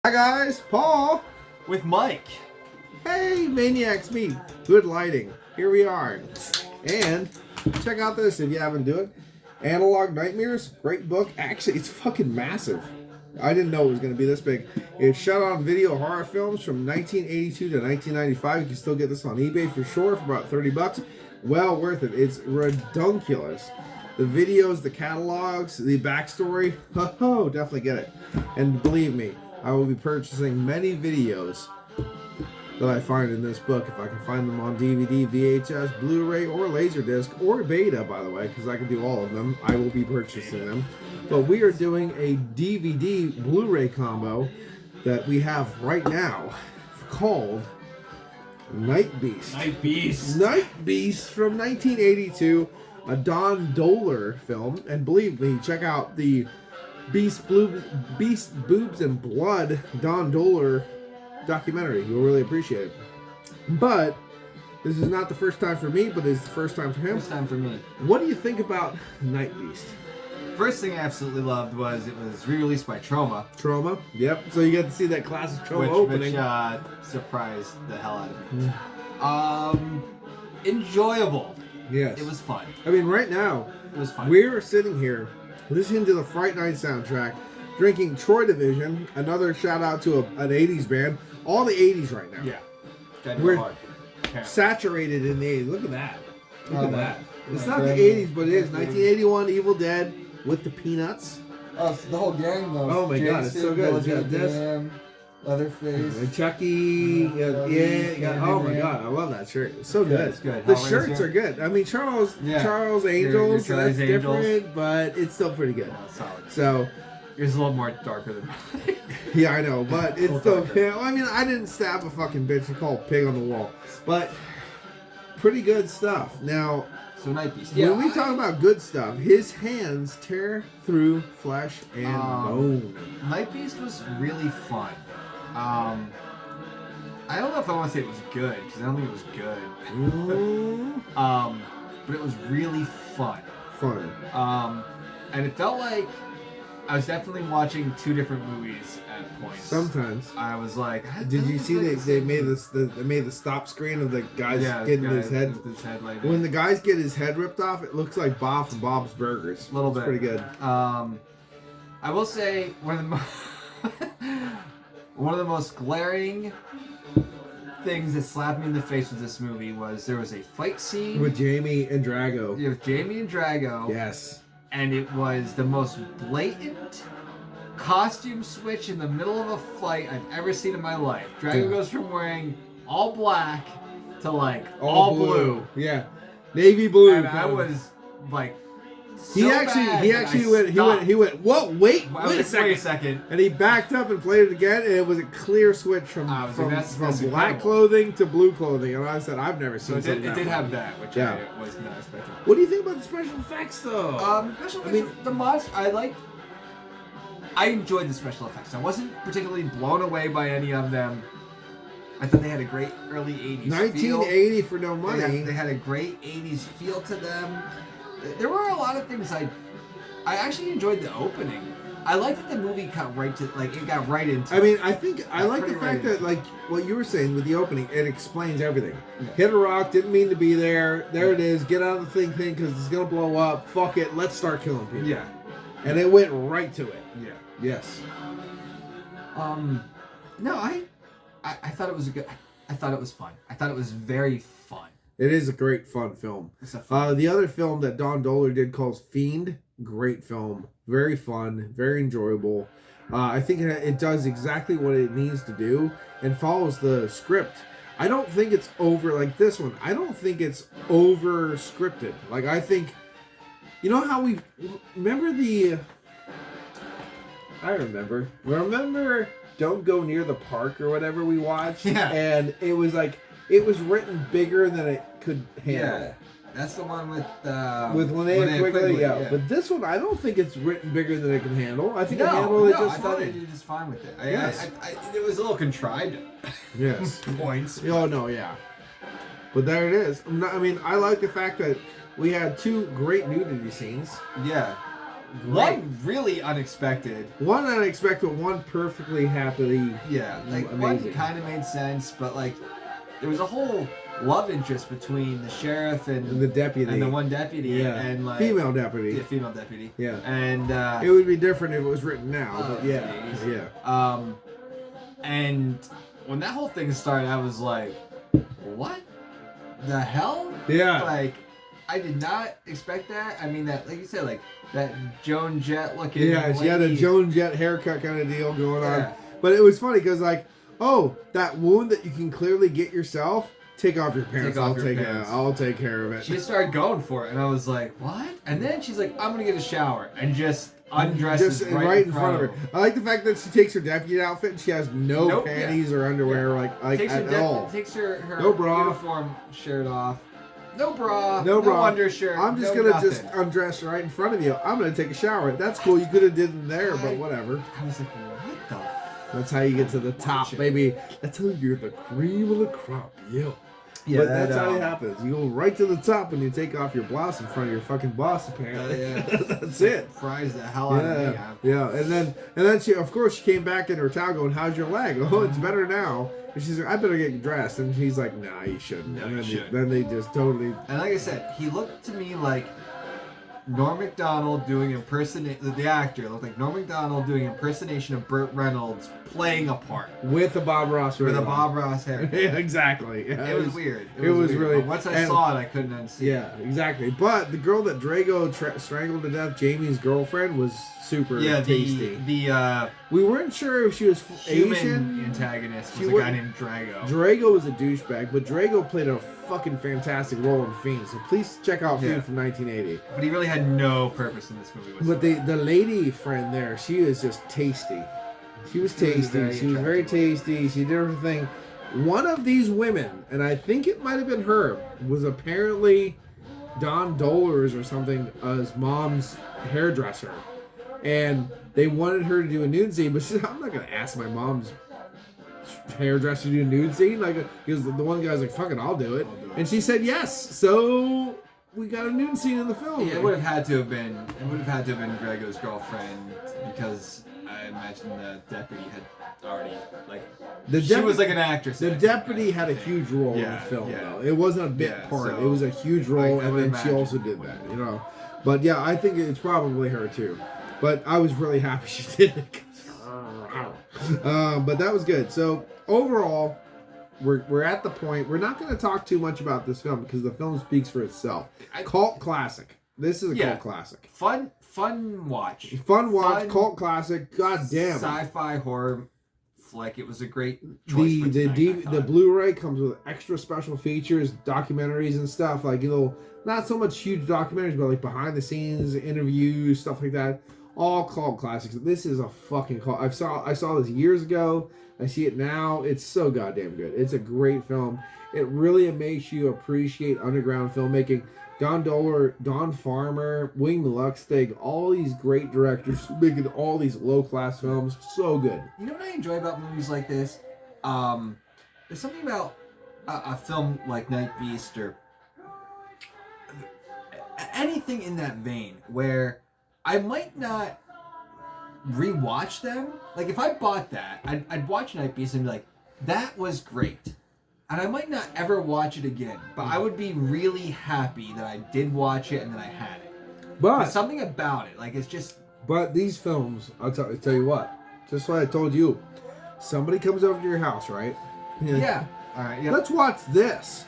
Hi guys, Paul with Mike. Hey, ManiacsMeat. Good lighting. Here we are. And check out this if you haven't do it. Analog Nightmares, great book. Actually, it's fucking massive. I didn't know it was going to be this big. It's shot on video horror films from 1982 to 1995. You can still get this on eBay for sure for about 30 bucks. Well worth it. It's redunculous. The videos, the catalogs, the backstory, definitely get it. And believe me, I will be purchasing many videos that I find in this book. If I can find them on DVD, VHS, Blu-ray, or Laserdisc, or Beta, by the way, because I can do all of them, I will be purchasing them. But we are doing a DVD Blu-ray combo that we have right now called NIGHTBEAST. NIGHTBEAST. NIGHTBEAST from 1982, a Don Dohler film. And believe me, check out the Beast, Boobs, and Blood Don Dohler documentary. You'll really appreciate it. But this is not the first time for me, but it's the first time for him. First time for me. What do you think about NIGHTBEAST? First thing I absolutely loved was it was re-released by Troma. Troma, yep. So you get to see that classic Troma opening. Which surprised the hell out of me. Enjoyable. Yes. It was fun. I mean, right now, it was fun. We're sitting here listening to the Fright Night soundtrack, drinking Troy Division, another shout out to an 80s band. All the 80s right now. Yeah. We're saturated in the 80s. Look at that. Look at that. It's not the 80s, but it is. 1981, Evil Dead with the Peanuts. Oh, it's the whole gang though. Oh my god, it's so good. It's got this. Leatherface. Chucky. Oh my god, I love that shirt. It's so good. It's good. The shirts are good. I mean, Charles Angels, that's different, but it's still pretty good. Solid. So, yours is a little more darker than mine. Yeah, I know, but it's still. I mean, I didn't stab a fucking bitch and call a pig on the wall, but pretty good stuff. Now, so NIGHTBEAST. When we talk about good stuff, his hands tear through flesh and bone. NIGHTBEAST was really fun. I don't know if I want to say it was good because I don't think it was good. But it was really fun. And it felt like I was definitely watching two different movies at points. Sometimes I was like, did you see they made the stop screen of the guys getting his head? When the guys get his head ripped off, it looks like Bob from Bob's Burgers. A little bit. Pretty good. I will say one of the most glaring things that slapped me in the face with this movie was there was a fight scene with Jamie and Drago. Yeah, with Jamie and Drago. Yes. And it was the most blatant costume switch in the middle of a fight I've ever seen in my life. Drago goes from wearing all black to like all blue. Yeah, navy blue. And I was like, he went. Whoa, wait a second. And he backed up and played it again, and it was a clear switch from black clothing to blue clothing. And I said, I've never seen something. It did have that, which I was not expecting. What do you think about the special effects, though? The monster. I enjoyed the special effects. I wasn't particularly blown away by any of them. I thought they had a great early 80s 1980 for no money. They had a great 80s feel to them. There were a lot of things I actually enjoyed the opening. I like that the movie got right into. I mean, I like the fact that like what you were saying with the opening, it explains everything. Yeah. Hit a rock, didn't mean to be there. There it is. Get out of the thing because it's gonna blow up. Fuck it. Let's start killing people. Yeah. And it went right to it. Yeah. Yes. No, I thought it was I thought it was fun. I thought it was very fun. It is a great fun film. The other film that Don Dohler did called Fiend, great film, very fun, very enjoyable. I think it does exactly what it needs to do and follows the script. I don't think it's over like this one. I don't think it's over scripted. Like I think, you know how we remember the. I remember. Don't Go Near the Park or whatever we watched. Yeah. And it was like. It was written bigger than it could handle. Yeah, that's the one with Linnea Quigley. Yeah, but this one I don't think it's written bigger than it can handle. I think it handled it just fine. I thought they did just fine with it. It was a little contrived. Yes. Points. Oh no, yeah. But there it is. I mean, I like the fact that we had two great nudity scenes. Yeah. One really unexpected. One unexpected, one perfectly happily. Yeah, like amazing. one kind of made sense, but like there was a whole love interest between the sheriff and the deputy and the one deputy and like female deputy. Yeah, female deputy. Yeah, and it would be different if it was written now, but yeah, geez. yeah. And when that whole thing started, I was like, what the hell? Yeah. Like, I did not expect that. I mean, that, like you said, like, that Joan Jett looking Yeah, she had a lady. Joan Jett haircut kind of deal going on. Yeah. But it was funny because, like, oh, that wound that you can clearly get yourself, take off your pants. I'll take care of it. She started going for it, and I was like, what? And then she's like, I'm going to get a shower. And just undresses right in front of her. I like the fact that she takes her deputy outfit and she has no panties or underwear, like at all. Takes her no bra. uniform shirt off. No bra. No undershirt. I'm just gonna just undress right in front of you. I'm gonna take a shower. That's cool. You could have did it there, but whatever. I was like, what the? That's how you get to the top, baby. That's how you're the cream of the crop, yo. Yeah, but that's how it happens. You go right to the top and you take off your blouse in front of your fucking boss, apparently. That's it. Fries the hell out of me. Yeah, and then she, of course, she came back in her towel going, "How's your leg?" "Oh, it's better now." And she's like, "I better get dressed." And he's like, "Nah, you shouldn't." No, and you then they just totally. And like I said, he looked to me like Norm Macdonald doing the actor looked like Norm Macdonald doing impersonation of Burt Reynolds playing a part with a Bob Ross with a Bob Ross hair. Yeah, exactly. Yeah, it was weird. It was weird. really. But once I saw it, I couldn't unsee. Yeah, exactly. But the girl that Drago strangled to death, Jamie's girlfriend, was super tasty. We weren't sure if she was human Asian. Antagonist was a guy named Drago. Drago was a douchebag, but Drago played a fucking fantastic role in Fiend. So please check out Fiend from 1980. But he really had no purpose in this movie. But the lady friend there, she was just tasty. She was tasty. She was very tasty. She did her thing. One of these women, and I think it might have been her, was apparently Don Dollars or something, his mom's hairdresser. And they wanted her to do a nude scene, but she said, "I'm not going to ask my mom's hairdresser to do a nude scene." Like, because the one guy's like, "Fuck it, I'll do it." And she said yes. So we got a nude scene in the film. Yeah, it would have had to have been. It would have had to have been Drago's girlfriend, because I imagine the deputy had already she was like an actress. The deputy had a huge role in the film, though. It wasn't a bit part. So, it was a huge role, and then she also did that, you know. But yeah, I think it's probably her too. But I was really happy she did it. But that was good. So overall, we're at the point. We're not going to talk too much about this film because the film speaks for itself. Cult classic. This is a cult classic. Fun watch. Fun watch. Cult classic. God damn. Sci-fi horror flick. It was a great choice. The Blu-ray comes with extra special features, documentaries and stuff. Like, you know, not so much huge documentaries, but like behind the scenes interviews, stuff like that. All cult classics. This is a fucking cult. I saw this years ago. I see it now. It's so goddamn good. It's a great film. It really makes you appreciate underground filmmaking. Don Doller, Don Farmer, William Luxtig, all these great directors making all these low-class films. So good. You know what I enjoy about movies like this? There's something about a film like Night Beast or anything in that vein where I might not rewatch them. Like, if I bought that, I'd watch Night Beast and be like, that was great. And I might not ever watch it again, but I would be really happy that I did watch it and that I had it. But there's something about it, like, it's just... But these films, I'll tell you what, just what I told you, somebody comes over to your house, right? Yeah. All right, yeah. Let's watch this.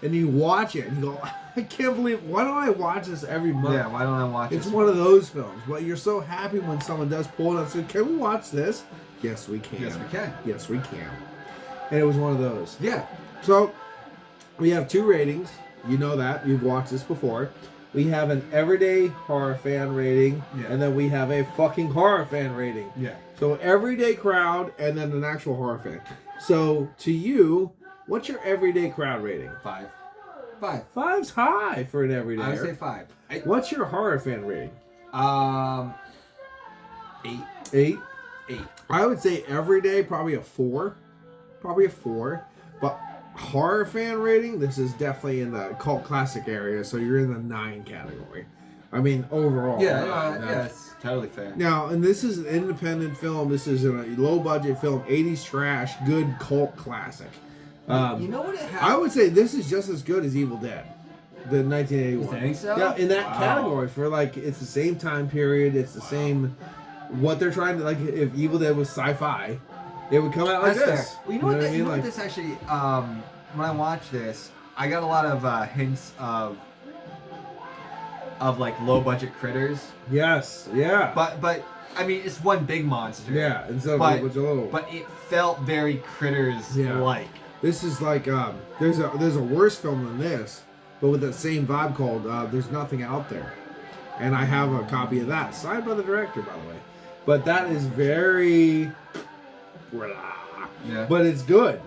And you watch it and you go, I can't believe, why don't I watch this every month? Yeah, why don't I watch it? It's one of those films. But you're so happy when someone does pull it and say, can we watch this? Yes, we can. Yes, we can. Yes, we can. And it was one of those. Yeah. So, we have 2 ratings. You know that. You've watched this before. We have an everyday horror fan rating, and then we have a fucking horror fan rating. Yeah. So, everyday crowd, and then an actual horror fan. So, to you, what's your everyday crowd rating? 5. 5's high for an everyday. I would say 5. What's your horror fan rating? 8. 8? 8. I would say everyday, probably a 4. Probably a 4. But horror fan rating, this is definitely in the cult classic area, so you're in the 9 category. I mean, overall. Yeah, it's totally fair. Now, and this is an independent film. This is a low-budget film, 80s trash, good cult classic. You know what it has? I would say this is just as good as Evil Dead, the 1981. You think so? Yeah, in that category, for like, it's the same time period, it's the same, what they're trying to, like, if Evil Dead was sci-fi, it would come out like That's this. fair. Well, you know what? You know what this actually, when I watched this, I got a lot of hints of like low budget critters. Yes, yeah. But I mean, it's one big monster. Yeah, instead of a bunch of little. But it felt very critters like. This is like there's a worse film than this, but with that same vibe called There's Nothing Out There, and I have a copy of that signed by the director, by the way. But that is very, but it's good.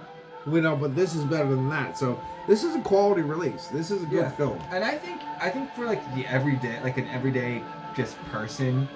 But this is better than that. So this is a quality release. This is a good film. And I think for like the everyday, like an everyday just person,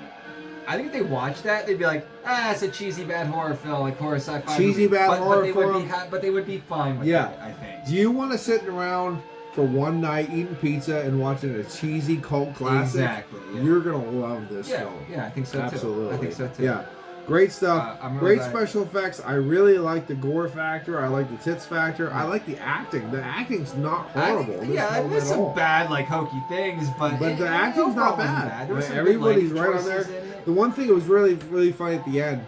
I think if they watch that, they'd be like, it's a cheesy bad horror film, like horror sci-fi. Cheesy bad horror film. But they would be fine with it, I think. Do you want to sit around for one night eating pizza and watching a cheesy cult classic? Exactly. Yeah. You're gonna love this film. Yeah, I think so too. Absolutely. I think so too. Yeah. Great stuff. Really Great special effects. I really like the gore factor. I like the tits factor. I like the acting. The acting's not horrible. There's some bad, like, hokey things, but the acting's not bad. There was some everybody's good, right on there. The one thing that was really, really funny at the end.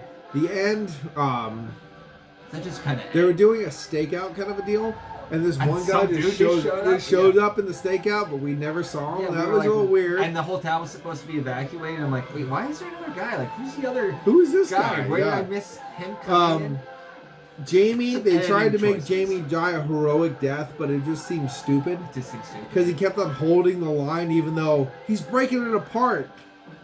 That just kind of. They were doing a stakeout kind of a deal. And this one guy just showed up in the stakeout, but we never saw him. Yeah, that was a little weird. And the whole town was supposed to be evacuated. I'm like, wait, why is there another guy? Like, who's the other? Who is this guy? Where did I miss him coming in? Jamie, they tried to make Jamie die a heroic death, but it just seemed stupid. Because he kept on holding the line, even though he's breaking it apart.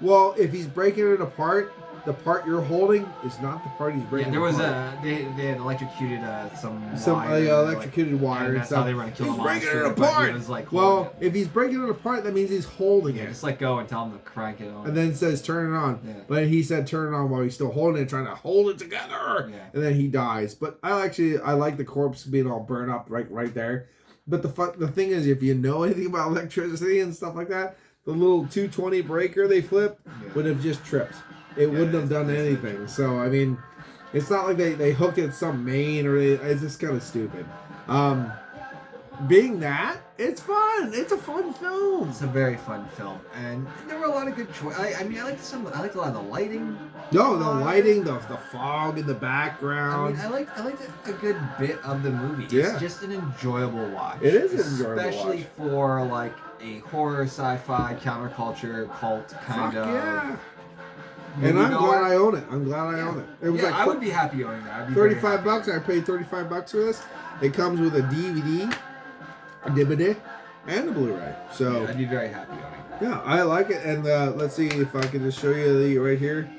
Well, if he's breaking it apart, the part you're holding is not the part he's breaking. Yeah, there was apart. they had electrocuted some wire, electrocuted wire and that's stuff. how they were gonna kill he's the breaking monster, it apart. He was like, well, if he's breaking it apart, that means he's holding it. Just let go and tell him to crank it on. And then it says turn it on. Yeah. But he said turn it on while he's still holding it, trying to hold it together. Yeah. And then he dies. But I like the corpse being all burned up right there. But the thing is, if you know anything about electricity and stuff like that, the little 220 breaker they flipped would have just tripped. It wouldn't have done anything. So, I mean, it's not like they hooked it some main or it's just kind of stupid. Being that, it's fun. It's a fun film. It's a very fun film. And there were a lot of good choices. I liked a lot of the lighting. No, the lighting, the fog in the background. I liked a good bit of the movie. Yeah. It's just an enjoyable watch. It is an enjoyable watch. Especially for, like, a horror, sci-fi, counterculture, cult kind of... yeah. And I'm glad I own it. It was like I would be happy owning that. $35. I paid $35 for this. It comes with a DVD, a DVD, and a Blu-ray. So I'd be very happy owning that. Yeah, I like it. And let's see if I can just show you the right here.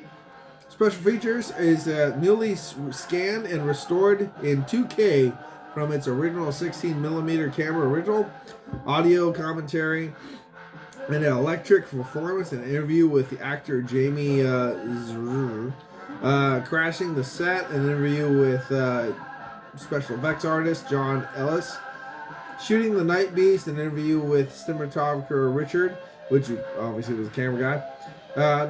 Special features is newly scanned and restored in 2K from its original 16mm camera original, audio commentary, and an electric performance, an interview with the actor Jamie crashing the set, an interview with special effects artist John Ellis, shooting the Night Beast, an interview with cinematographer Richard, which obviously was the camera guy.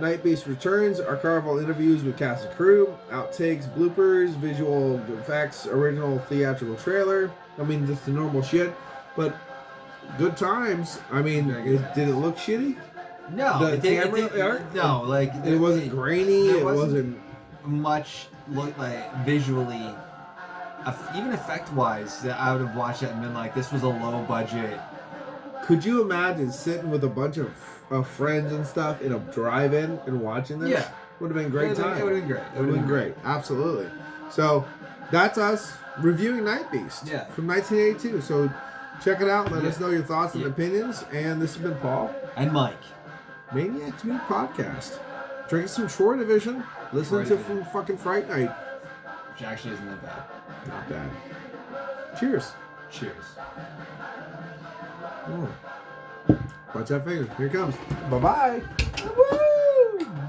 Night Beast returns, archival interviews with cast and crew, outtakes, bloopers, visual effects, original theatrical trailer. I mean, just the normal shit, but good times. I mean, did it look shitty? No, it wasn't grainy. It wasn't much look like visually, even effect-wise, that I would have watched it and been like, this was a low budget. Could you imagine sitting with a bunch of friends and stuff in a drive-in and watching this? Yeah, would have been a great time. It would have been great. It would have been great. Absolutely. So that's us reviewing Night Beast from 1982. So check it out. Let us know your thoughts and opinions. And this has been Paul and Mike. ManiacsMeat podcast. Drinking some Shore Division. Listening to from fucking Fright Night. Which actually isn't that bad. Not bad. Cheers. Cheers. Watch that finger. Here it comes. Bye-bye. Woo!